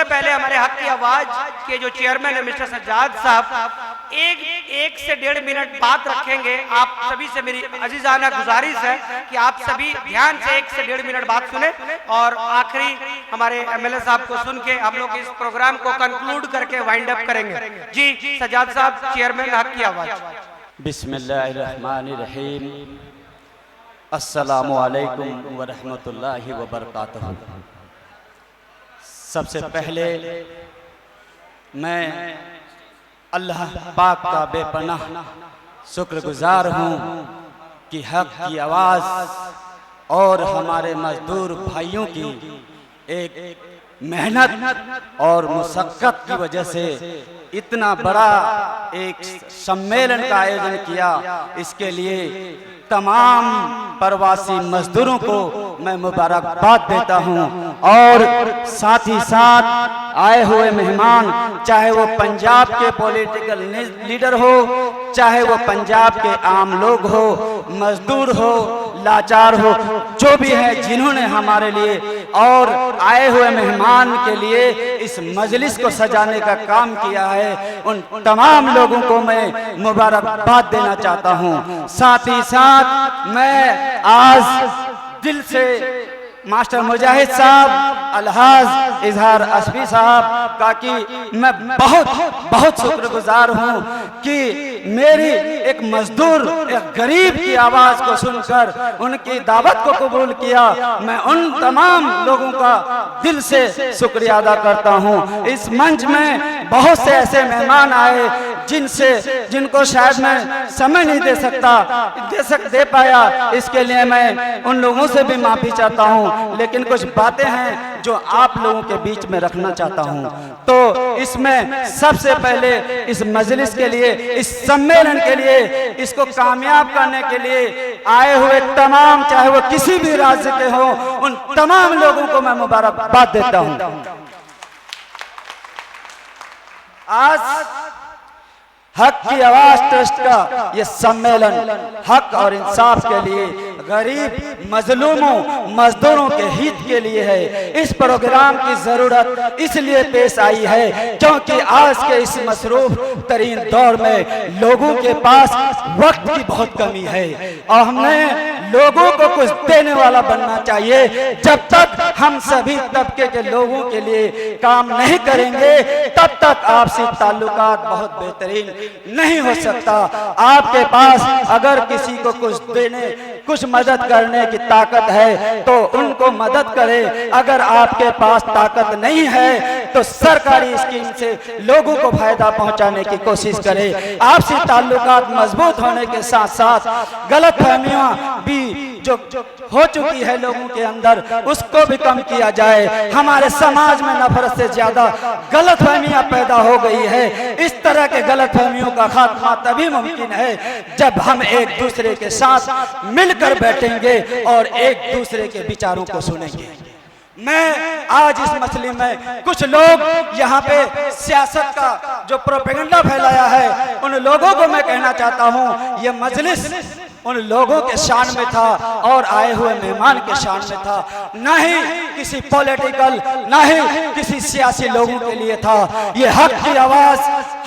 उससे पहले हमारे हक की आवाज के जो चेयरमैन है मिस्टर सज्जाद साहब एक से 1.5 मिनट बात रखेंगे। आप सभी से मेरी अजीजाना गुजारिश है कि आप सभी ध्यान से 1 से 1.5 मिनट बात सुने और आखिरी हमारे एमएलए साहब को सुन के हम लोग इस प्रोग्राम को कंक्लूड करके वाइंड अप करेंगे। जी सज्जाद साहब, चेयरमैन हक की आवाज। बिस्मिल्लाहिर्रहमानिर्रहीम। अस्सलामु अलैकुम व रहमतुल्लाहि व बरकातहू। सबसे पहले मैं अल्लाह पाक का बेपनाह शुक्रगुजार हूँ कि हक की आवाज़ और हमारे मजदूर भाइयों की एक मेहनत और मुशक्क़त की वजह से इतना बड़ा एक सम्मेलन का आयोजन किया। इसके लिए तमाम प्रवासी मजदूरों को मैं मुबारकबाद देता हूं और साथ ही साथ आए हुए मेहमान, चाहे वो पंजाब के पॉलिटिकल लीडर हो, चाहे वो पंजाब के आम लोग हो, मजदूर हो, लाचार हो, जो भी है, जिन्होंने हमारे लिए और आए हुए मेहमान के लिए इस मजलिस को सजाने का काम किया है, उन तमाम लोगों को मैं मुबारकबाद देना चाहता हूं। साथ ही साथ मैं आज दिल से मास्टर मुजाहिद साहब, अलहाज इजहार असफी साहब का कि मैं बहुत शुक्रगुजार हूँ कि मेरी एक मजदूर, एक गरीब की आवाज़ को सुनकर उनकी दावत को कबूल किया। मैं उन तमाम लोगों का दिल से शुक्रिया अदा करता हूँ। इस मंच में बहुत से ऐसे मेहमान आए जिनको शायद मैं समय नहीं दे पाया। इसके लिए मैं उन लोगों से भी माफ़ी चाहता हूँ, लेकिन कुछ बातें हैं जो आप लोगों के बीच में रखना चाहता हूं। तो इसमें सबसे पहले इस मजलिस के लिए, इस सम्मेलन के लिए, इसको कामयाब करने के लिए आए हुए तमाम, चाहे वो किसी भी राज्य के हो, उन तमाम लोगों को मैं मुबारकबाद देता हूं। आज हक की आवाज ट्रस्ट का ये सम्मेलन हक और इंसाफ के लिए, गरीब मजलूमों मजदूरों के हित के लिए है। इस प्रोग्राम की जरूरत इसलिए पेश आई है क्योंकि आज के इस मसरूफ तरीन दौर में लोगों के पास वक्त की बहुत कमी है और हमने लोगों को कुछ देने वाला बनना चाहिए। जब तक हम सभी तबके के लोगों के लिए काम नहीं करेंगे, तब तक आपसी ताल्लुकात बहुत बेहतरीन नहीं हो सकता। आपके पास अगर किसी को कुछ देने, कुछ मदद करने की ताकत है तो उनको मदद करें। अगर आपके पास ताकत नहीं है तो सरकारी स्कीम से लोगों को फायदा पहुंचाने की कोशिश करें। आपसी ताल्लुकात मजबूत होने के साथ साथ गलतफहमियां भी जो हो चुकी है लोगों के अंदर, उसको भी कम किया जाए। हमारे समाज में नफरत से ज्यादा गलतफहमियां पैदा हो गई है। इस तरह के गलतफहमियों का खात्मा तभी मुमकिन है जब हम एक दूसरे के साथ मिलकर बैठेंगे और एक दूसरे के विचारों को सुनेंगे। मैं आज इस मसले में कुछ लोग यहाँ पे सियासत का जो प्रोपेगेंडा फैलाया है, उन लोगों को मैं कहना चाहता हूँ, ये मजलिस उन लोगों के शान में था और आए हुए मेहमान के शान में था, न ही किसी पॉलिटिकल, न ही किसी सियासी लोगों के लिए था। ये हक की आवाज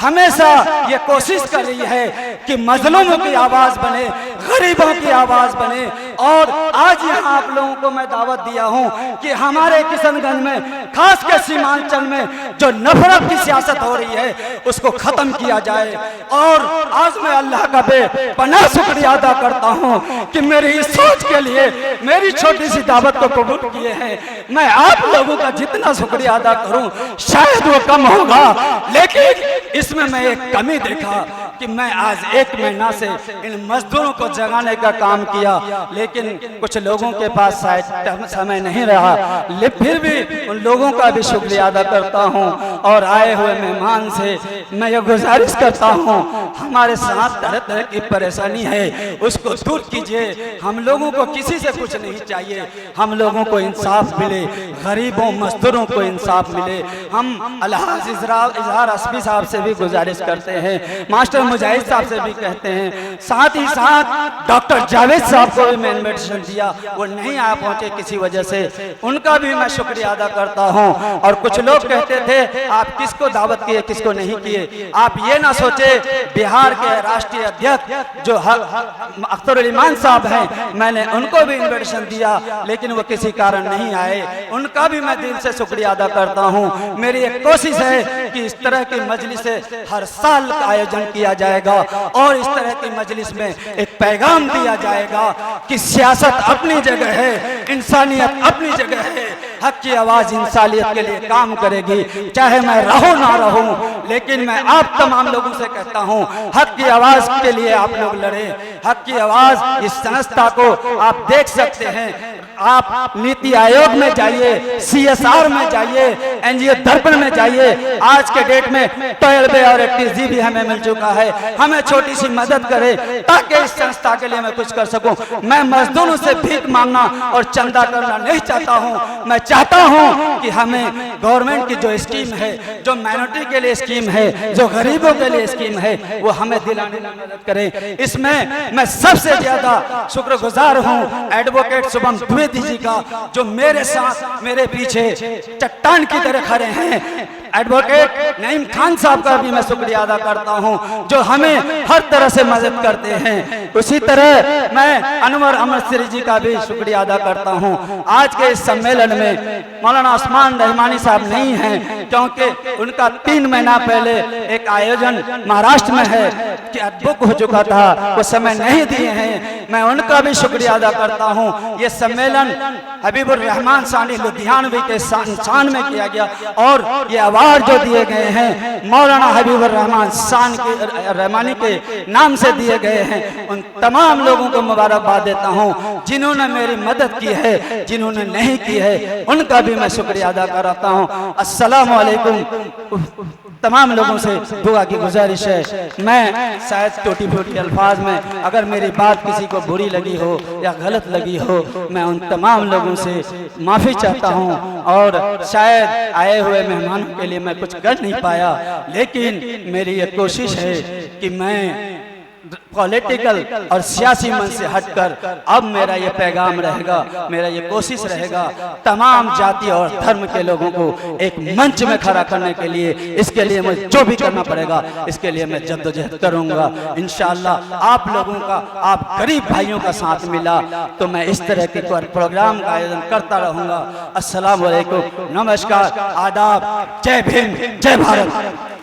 हमेशा ये कोशिश कर रही है कि मजलूमों की आवाज बने, गरीबों की आवाज बने। और आज यहाँ आप लोगों को मैं दावत दिया हूँ कि हमारे किशनगंज में, खास कर सीमांचल में जो नफरत की सियासत हो रही है, उसको खत्म किया जाए। और आज मैं अल्लाह का बेपनाह शुक्रिया अदा करता हूँ कि मेरी इस सोच के लिए मेरी छोटी सी दावत को कबूल किए हैं। मैं आप लोगों का जितना शुक्रिया अदा करूँ शायद वो कम होगा, लेकिन इसमें मैं एक कमी देखा कि मैं आज 1 महीना से इन मजदूरों को जगाने का काम किया, लेकिन कुछ लोगों के पास शायद समय नहीं रहा। फिर भी उन लोगों का भी शुक्रिया अदा करता हूँ और आए हुए मेहमान से मैं ये गुजारिश करता हूँ, हमारे साथ तरह तरह की परेशानी है, उसको दूर कीजिए। हम लोगों को किसी से कुछ नहीं चाहिए, हम लोगों को इंसाफ मिले, गरीबों मजदूरों को इंसाफ मिले। हम अलहाज इजहार मल्हार एसपी साहब से भी गुजारिश करते हैं, मास्टर मुजाहिद साहब से भी कहते हैं, साथ ही साथ डॉक्टर जावेद साहब को भी मैं इन्विटेशन दिया, वो नहीं आ पहुंचे किसी वजह से, उनका भी मैं शुक्रिया अदा करता हूं। और कुछ लोग कहते थे आप किसको दावत किए किसको नहीं किए, आप ये ना सोचे बिहार के राष्ट्रीय अध्यक्ष जो अख्तर ईमान साहब हैं, मैंने उनको भी इन्विटेशन दिया लेकिन वो किसी कारण नहीं आए, उनका भी मैं दिल से शुक्रिया अदा करता हूं। मेरी एक कोशिश है कि इस तरह की मजलिस हर साल का आयोजन किया जाएगा और इस तरह की मजलिस में एक पैगाम दिया जाएगा कि सियासत अपनी जगह है, इंसानियत अपनी जगह है, हक की आवाज इंसानियत के लिए काम करेगी, चाहे मैं रहूं ना रहूं। लेकिन मैं आप तमाम लोगों से कहता हूं हक की आवाज के लिए आप लोग लड़े, हक की आवाज इस संस्था को आप देख सकते हैं, आप नीति आयोग में जाइए, CSR में जाइए, NGO दर्पण में जाइए, आज के डेट में 12 और 31 GB हमें मिल चुका है, हमें छोटी सी मदद करे ताकि इस संस्था के लिए मैं कुछ कर सकूं। मैं मजदूरों से भीख मांगना और चंदा करना नहीं चाहता हूं, मैं चाहता हूं कि हमें गवर्नमेंट की जो स्कीम है, जो माइनॉरिटी के लिए स्कीम है, जो गरीबों के लिए स्कीम है, वो हमें दिलाने में मदद करें। इसमें मैं सबसे ज्यादा शुक्रगुजार हूं एडवोकेट शुभम द्विवेदी जी का, जो मेरे साथ मेरे पीछे चट्टान की तरह खड़े हैं। एडवोकेट नईम खान साहब का भी मैं शुक्रिया अदा करता हूं जो हमें हर तरह से मदद करते हैं। उसी तरह मैं अनवर अमर श्री जी का भी शुक्रिया अदा करता हूं। आज के इस सम्मेलन में मौलाना उस्मान रहमानी साहब नहीं हैं क्योंकि उनका 3 महीना पहले एक आयोजन महाराष्ट्र में है कि बुक हो चुका था, वो समय नहीं दिए हैं, मैं उनका भी शुक्रिया अदा करता हूं। ये सम्मेलन हबीबुर रहमान सानी लुधियानवी के शान में किया गया और ये अवार्ड जो दिए गए हैं मौलाना हबीबुर रहमान रहमानी के नाम से दिए गए हैं। उन तमाम लोगों को मुबारकबाद देता हूं जिन्होंने मेरी मदद की है, जिन्होंने नहीं की है उनका भी मैं शुक्रिया अदा करता हूं। अस्सलाम वालेकुम। तमाम लोगों से दुआ की गुजारिश है, मैं शायद टूटी फूटी अल्फाज में अगर मेरी बात किसी को बुरी लगी हो या गलत लगी हो, मैं उन तमाम लोगों से माफ़ी चाहता हूं। और शायद आए हुए मेहमानों के लिए मैं कुछ कर नहीं पाया, लेकिन मेरी ये कोशिश है कि मैं पॉलिटिकल और सियासी मन से हटकर अब मेरा ये पैगाम रहेगा, मेरा ये कोशिश रहेगा तमाम जाति और धर्म के लोगों को एक मंच में खड़ा करने के लिए। इसके लिए मुझे जो भी करना पड़ेगा इसके लिए मैं जद्दोजहद करूंगा इंशाअल्लाह। आप लोगों का, आप गरीब भाइयों का साथ मिला तो मैं इस तरह के प्रोग्राम का आयोजन करता रहूंगा। अस्सलाम वालेकुम, नमस्कार, आदाब, जय भीम, जय भारत।